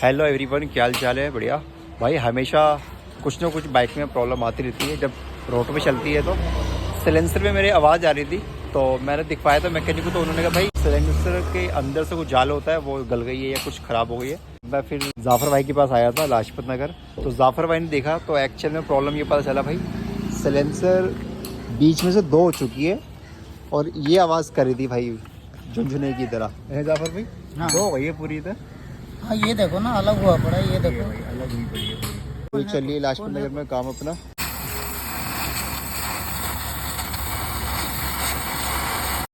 Hello everyone, क्या हाल चाल है? बढ़िया भाई। हमेशा कुछ ना कुछ बाइक में प्रॉब्लम आती रहती है। जब रोड पे चलती है तो सिलेंसर में मेरी आवाज़ आ रही थी, तो मैंने दिखवाया था मैकेनिक को, तो उन्होंने कहा भाई सिलेंसर के अंदर से कुछ जाल होता है, वो गल गई है या कुछ ख़राब हो गई है। मैं फिर जाफ़र भाई के पास आया था लाजपत नगर, तो जाफ़र भाई ने देखा तो एक्चुअल में प्रॉब्लम ये पता चला भाई, सिलेंसर बीच में से दो हो चुकी है और ये आवाज़ कर रही थी भाई झुनझुने की तरह है। जाफ़र भाई हाँ। दो हो गई है पूरी तरह। हाँ, ये देखो ना, अलग हुआ पड़ा है, ये देखो। अलग हुई पड़ी है। तो चलिए लाजपत नगर में काम अपना